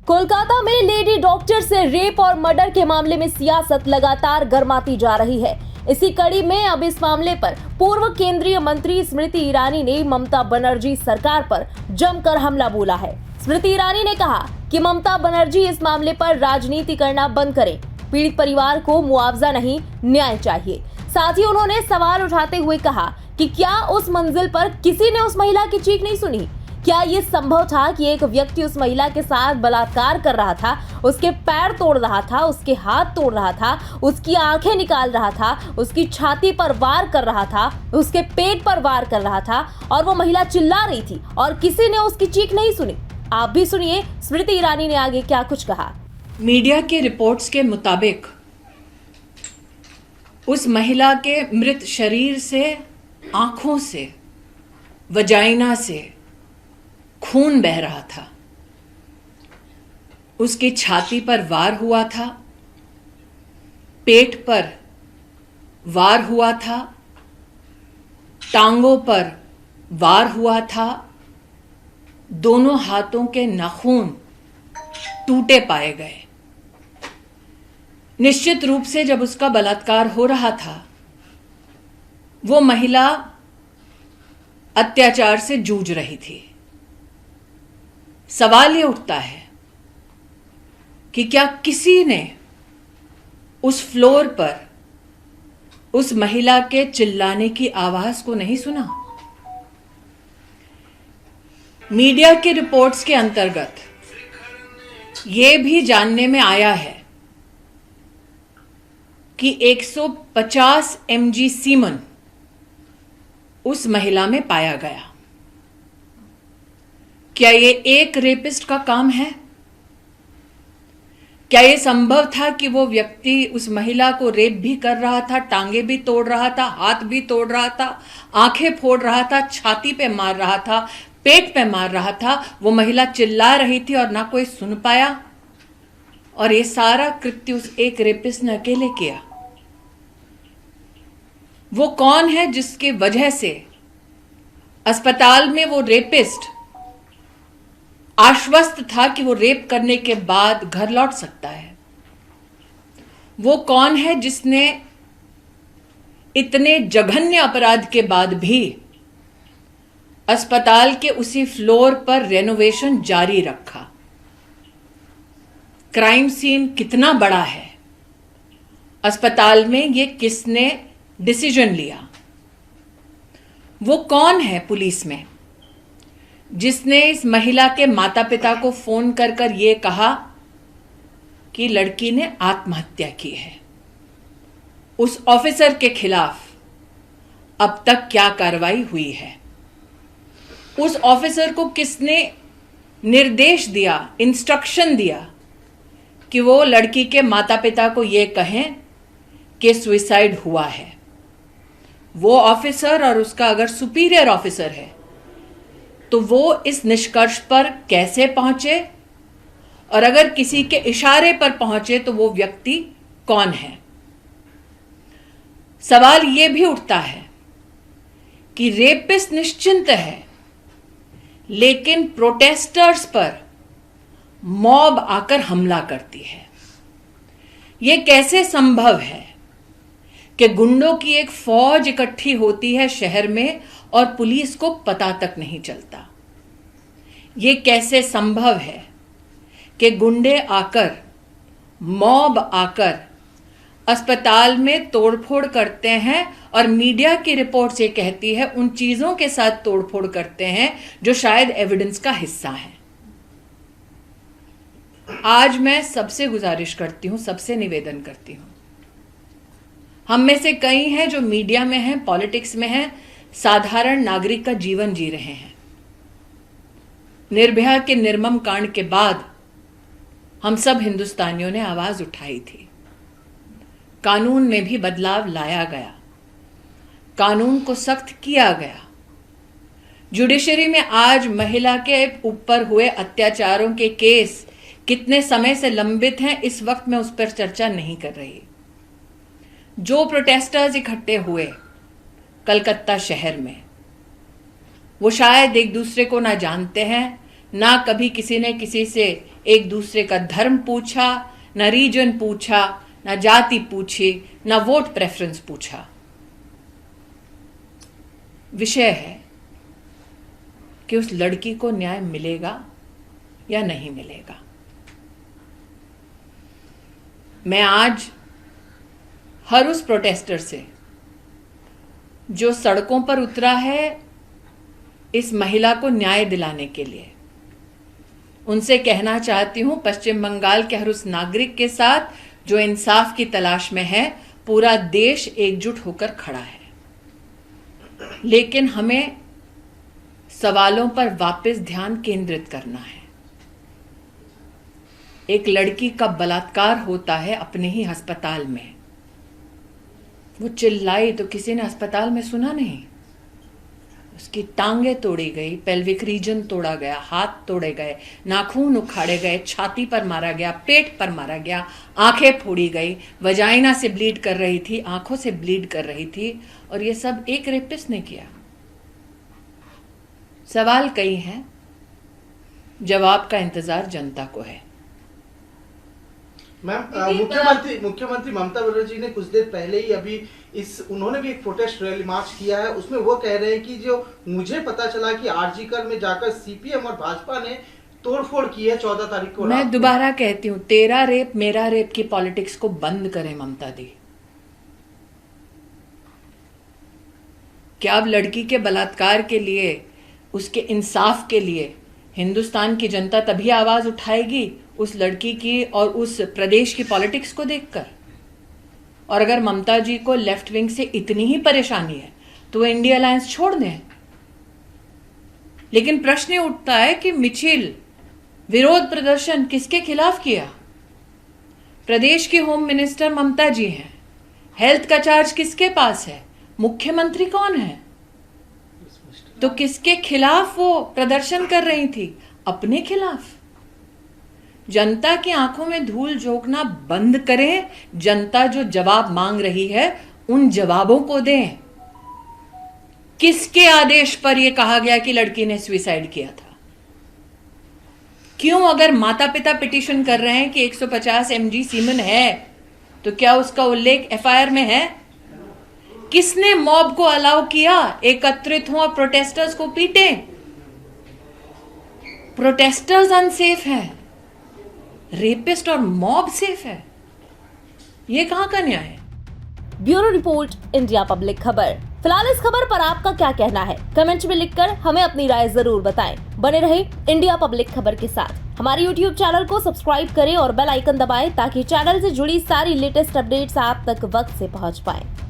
कोलकाता में lady doctor से rape और मर्डर के मामले में सियासत लगातार गर्माती जा रही है। इसी कड़ी में अब इस मामले पर पूर्व केंद्रीय मंत्री स्मृति ईरानी ने ममता बनर्जी सरकार पर जमकर हमला बोला है। स्मृति ईरानी ने कहा कि ममता बनर्जी इस मामले पर राजनीति करना बंद करें। पीड़ित परिवार को मुआवजा नहीं, न्याय चाहिए। साथ ही उन्होंने सवाल उठाते हुए कहा कि क्या उस मंजिल पर किसी ने उस महिला की चीख नहीं सुनी? क्या ये संभव था कि एक व्यक्ति उस महिला के साथ बलात्कार कर रहा था, उसके पैर तोड़ रहा था, उसके हाथ तोड़ रहा था, उसकी आंखें निकाल रहा था, उसकी छाती पर वार कर रहा था, उसके पेट पर वार कर रहा था और वो महिला चिल्ला रही थी और किसी ने उसकी चीख नहीं सुनी? आप भी सुनिए स्मृति ईरानी ने आगे क्या कुछ कहा। मीडिया के रिपोर्ट्स के मुताबिक उस महिला के मृत शरीर से, आंखों से, वजाइना से खून बह रहा था। उसकी छाती पर वार हुआ था, पेट पर वार हुआ था, टांगों पर वार हुआ था, दोनों हाथों के नाखून टूटे पाए गए। निश्चित रूप से जब उसका बलात्कार हो रहा था, वो महिला अत्याचार से जूझ रही थी। सवाल ये उठता है कि क्या किसी ने उस फ्लोर पर उस महिला के चिल्लाने की आवाज को नहीं सुना? मीडिया की रिपोर्ट्स के अंतर्गत ये भी जानने में आया है कि 150 mg सीमन उस महिला में पाया गया। क्या ये एक रेपिस्ट का काम है? क्या ये संभव था कि वो व्यक्ति उस महिला को रेप भी कर रहा था, टांगे भी तोड़ रहा था, हाथ भी तोड़ रहा था, आंखें फोड़ रहा था, छाती पे मार रहा था, पेट पे मार रहा था, वो महिला चिल्ला रही थी और ना कोई सुन पाया, और ये सारा कृत्य उस एक रेपिस्ट ने अकेले किया? वो कौन है जिसकी वजह से अस्पताल में वो रेपिस्ट आश्वस्त था कि वो रेप करने के बाद घर लौट सकता है? वो कौन है जिसने इतने जघन्य अपराध के बाद भी अस्पताल के उसी फ्लोर पर रेनोवेशन जारी रखा? क्राइम सीन कितना बड़ा है? अस्पताल में ये किसने डिसीजन लिया? वो कौन है पुलिस में जिसने इस महिला के माता पिता को फोन कर कर ये कहा कि लड़की ने आत्महत्या की है? उस ऑफिसर के खिलाफ अब तक क्या कार्रवाई हुई है? उस ऑफिसर को किसने निर्देश दिया, इंस्ट्रक्शन दिया कि वो लड़की के माता पिता को ये कहें कि सुसाइड हुआ है? वो ऑफिसर और उसका अगर सुपीरियर ऑफिसर है तो वो इस निष्कर्ष पर कैसे पहुंचे, और अगर किसी के इशारे पर पहुंचे तो वो व्यक्ति कौन है? सवाल यह भी उठता है कि रेपिस्ट निश्चिंत है, लेकिन प्रोटेस्टर्स पर मॉब आकर हमला करती है। यह कैसे संभव है कि गुंडों की एक फौज इकट्ठी होती है शहर में और पुलिस को पता तक नहीं चलता? ये कैसे संभव है कि गुंडे आकर, मॉब आकर अस्पताल में तोड़फोड़ करते हैं और मीडिया की रिपोर्ट्स ये कहती है उन चीजों के साथ तोड़फोड़ करते हैं जो शायद एविडेंस का हिस्सा है? आज मैं सबसे गुजारिश करती हूं, सबसे निवेदन करती हूं, हम में से कई हैं जो मीडिया में हैं, पॉलिटिक्स में हैं, साधारण नागरिक का जीवन जी रहे हैं। निर्भया के निर्मम कांड के बाद हम सब हिंदुस्तानियों ने आवाज उठाई थी। कानून में भी बदलाव लाया गया, कानून को सख्त किया गया। जुडिशरी में आज महिला के ऊपर हुए अत्याचारों के केस कितने समय से लंबित हैं, इस वक्त मैं उस पर चर्चा नहीं कर रही। जो प्रोटेस्टर्स इकट्ठे हुए कलकत्ता शहर में, वो शायद एक दूसरे को ना जानते हैं, ना कभी किसी ने किसी से एक दूसरे का धर्म पूछा, ना रीजन पूछा, ना जाति पूछी, ना वोट प्रेफरेंस पूछा। विषय है कि उस लड़की को न्याय मिलेगा या नहीं मिलेगा। मैं आज हर उस प्रोटेस्टर से जो सड़कों पर उतरा है इस महिला को न्याय दिलाने के लिए, उनसे कहना चाहती हूं, पश्चिम बंगाल के हर उस नागरिक के साथ जो इंसाफ की तलाश में है, पूरा देश एकजुट होकर खड़ा है। लेकिन हमें सवालों पर वापस ध्यान केंद्रित करना है। एक लड़की का बलात्कार होता है अपने ही अस्पताल में। वो चिल्लाई तो किसी ने अस्पताल में सुना नहीं। उसकी टांगे तोड़ी गई, पेल्विक रीजन तोड़ा गया, हाथ तोड़े गए, नाखून उखाड़े गए, छाती पर मारा गया, पेट पर मारा गया, आंखें फोड़ी गई, वजाइना से ब्लीड कर रही थी, आंखों से ब्लीड कर रही थी, और ये सब एक रेपिस्ट ने किया। सवाल कई हैं, जवाब का इंतजार जनता को है। मैम, मुख्यमंत्री ममता बनर्जी ने कुछ देर पहले ही उन्होंने भी एक प्रोटेस्ट रैली मार्च किया है। उसमें वो कह रहे हैं कि जो मुझे पता चला कि आरजीकर में जाकर सीपीएम और भाजपा ने तोड़फोड़ की है 14 तारीख को। मैं दोबारा कहती हूं, तेरा रेप मेरा रेप की पॉलिटिक्स को बंद करें ममता दी। क्या अब लड़की के बलात्कार के लिए, उसके इंसाफ के लिए हिंदुस्तान की जनता तभी आवाज उठाएगी उस लड़की की और उस प्रदेश की पॉलिटिक्स को देखकर? और अगर ममता जी को लेफ्ट विंग से इतनी ही परेशानी है तो इंडिया अलायंस छोड़ दें। लेकिन प्रश्न उठता है कि मिचिल विरोध प्रदर्शन किसके खिलाफ किया? प्रदेश की होम मिनिस्टर ममता जी हैं। हेल्थ का चार्ज किसके पास है? मुख्यमंत्री कौन है? तो किसके खिलाफ वो प्रदर्शन कर रही थी? अपने खिलाफ। जनता की आंखों में धूल झोंकना बंद करें। जनता जो जवाब मांग रही है उन जवाबों को दें। किसके आदेश पर यह कहा गया कि लड़की ने सुसाइड किया था? क्यों? अगर माता पिता पिटीशन कर रहे हैं कि 150 mg सीमेन है तो क्या उसका उल्लेख एफआईआर में है? किसने मॉब को अलाउ किया एकत्रित हो और प्रोटेस्टर्स को पीटे? प्रोटेस्टर्स अनसेफ हैं, रेपिस्ट और मॉब सेफ है। ये कहां का न्याय है? ब्यूरो रिपोर्ट, इंडिया पब्लिक खबर। फिलहाल इस खबर पर आपका क्या कहना है? कमेंट में लिखकर हमें अपनी राय जरूर बताएं। बने रहे इंडिया पब्लिक खबर के साथ। हमारे YouTube चैनल को सब्सक्राइब करें और बेल आइकन दबाएं ताकि चैनल से जुड़ी सारी लेटेस्ट अपडेट्स आप तक वक्त से पहुंच पाएं।